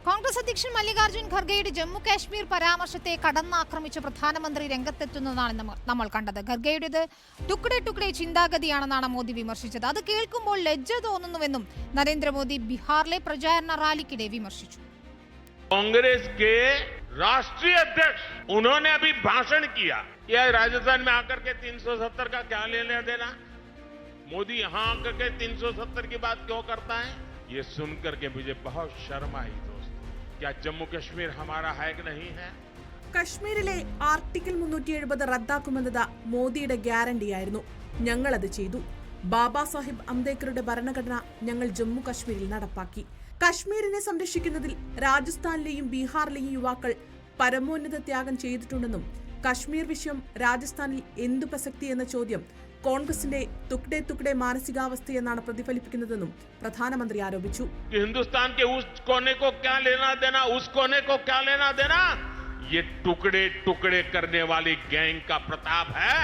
കോൺഗ്രസ് അധ്യക്ഷൻ മല്ലികാർജ്ജുൻ ഖർഗെയുടെ ജമ്മു കാശ്മീർ പരാമർശത്തെ കടന്നാക്രമിച്ച് പ്രധാനമന്ത്രി രംഗത്തെത്തുന്നതാണ് നമ്മൾ കണ്ടത്. ഖർഗെയുടേത് ടുക്ഡെ ടുക്ഡെ ചിന്താഗതിയാണെന്നാണ് മോദി വിമർശിച്ചത്. അത് കേൾക്കുമ്പോൾ ലജ്ജ തോന്നുന്നുവെന്നും നരേന്ദ്രമോദി ബീഹാറിലെ പ്രചാരണ റാലിക്കിടെ വിമർശിച്ചു. कांग्रेस के राष्ट्रीय अध्यक्ष उन्होंने अभी भाषण किया, यह राजस्थान में आकर के 370 का क्या लेना देना, मोदी यहां आकर के 370 की बात क्यों करता है, ये सुनकर के मुझे बहुत शर्म आई दोस्तों। क्या जम्मू कश्मीर हमारा है कि नहीं है? കശ്മീരിലെ ആർട്ടിക്കിൾ 370 റദ്ദാക്കുമെന്നത് മോദിയുടെ ഗ്യാരണ്ടിയായിരുന്നു. ഞങ്ങളത് ചെയ്തു. ബാബാ സാഹിബ് അംബേദ്കറുടെ ഭരണഘടന ഞങ്ങൾ ജമ്മു കശ്മീരിൽ നടപ്പാക്കി. കശ്മീരിനെ സംരക്ഷിക്കുന്നതിൽ രാജസ്ഥാനിലെയും ബീഹാറിലെയും യുവാക്കൾ പരമോന്നത ത്യാഗം ചെയ്തിട്ടുണ്ടെന്നും കശ്മീർ വിഷയം രാജസ്ഥാനിൽ എന്തു പ്രസക്തി എന്ന ചോദ്യം കോൺഗ്രസിന്റെ തുക്ഡെ തുക്ഡെ മാനസികാവസ്ഥയെന്നാണ് പ്രതിഫലിപ്പിക്കുന്നതെന്നും പ്രധാനമന്ത്രി ആരോപിച്ചു. हिंदुस्तान के उस कोने को क्या लेना देना, उस कोने को क्या लेना देना, ये टुकड़े टुकड़े करने वाली गैंग का प्रताप है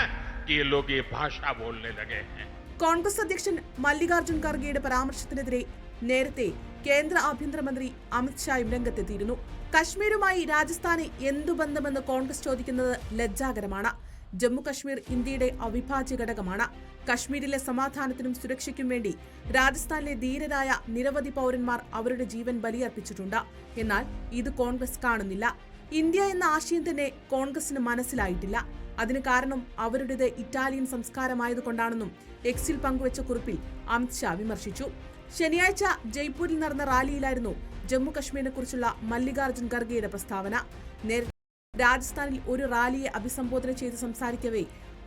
कि ये लोग ये भाषा बोलने लगे हैं. കോൺഗ്രസ് അധ്യക്ഷൻ മല്ലികാർജ്ജുൻ ഖർഗെയുടെ പരാമർശത്തിനെതിരെ നേരത്തെ കേന്ദ്ര ആഭ്യന്തരമന്ത്രി അമിത്ഷായും രംഗത്തെത്തിയിരുന്നു. കശ്മീരുമായി രാജസ്ഥാന് എന്തു ബന്ധമെന്ന് കോൺഗ്രസ് ചോദിക്കുന്നത് ലജ്ജാകരമാണ്. ജമ്മു കശ്മീർ ഇന്ത്യയുടെ അവിഭാജ്യ ഘടകമാണ്. കശ്മീരിലെ സമാധാനത്തിനും സുരക്ഷയ്ക്കും വേണ്ടി രാജസ്ഥാനിലെ ധീരരായ നിരവധി പൗരന്മാർ അവരുടെ ജീവൻ ബലിയർപ്പിച്ചിട്ടുണ്ട്. എന്നാൽ ഇത് കോൺഗ്രസ് കാണുന്നില്ല. ഇന്ത്യ എന്ന ആശയം തന്നെ കോൺഗ്രസിന് മനസ്സിലായിട്ടില്ല. അതിന് കാരണം അവരുടേത് ഇറ്റാലിയൻ സംസ്കാരമായതുകൊണ്ടാണെന്നും എക്സിൽ പങ്കുവച്ച കുറിപ്പിൽ അമിത്ഷാ വിമർശിച്ചു. ശനിയാഴ്ച ജയ്പൂരിൽ നടന്ന റാലിയിലായിരുന്നു ജമ്മു കശ്മീരിനെ കുറിച്ചുള്ള മല്ലികാർജ്ജുൻ ഖർഗെയുടെ പ്രസ്താവന. നേരത്തെ രാജസ്ഥാനിൽ ഒരു റാലിയെ അഭിസംബോധന ചെയ്ത് സംസാരിക്കവേ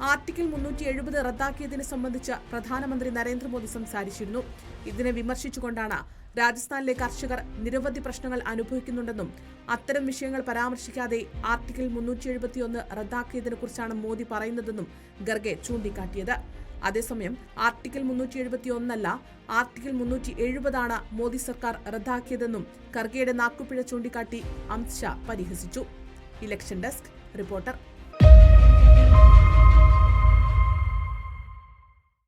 ആർട്ടിക്കിൾ 370 റദ്ദാക്കിയതിനെ സംബന്ധിച്ച് പ്രധാനമന്ത്രി നരേന്ദ്രമോദി സംസാരിച്ചിരുന്നു. ഇതിനെ വിമർശിച്ചുകൊണ്ടാണ് രാജസ്ഥാനിലെ കർഷകർ നിരവധി പ്രശ്നങ്ങൾ അനുഭവിക്കുന്നുണ്ടെന്നും അത്തരം വിഷയങ്ങൾ പരാമർശിക്കാതെ ആർട്ടിക്കിൾ 371 റദ്ദാക്കിയതിനെക്കുറിച്ചാണ് മോദി പറയുന്നതെന്നും ഖർഗെ ചൂണ്ടിക്കാട്ടിയത്. അതേസമയം ആർട്ടിക്കിൾ 371 അല്ല, ആർട്ടിക്കിൾ 370 മോദി സർക്കാർ റദ്ദാക്കിയതെന്നും ഖർഗെയുടെ നാക്കുപിഴ ചൂണ്ടിക്കാട്ടി അമിത്ഷാ പരിഹസിച്ചു. Election desk reporter.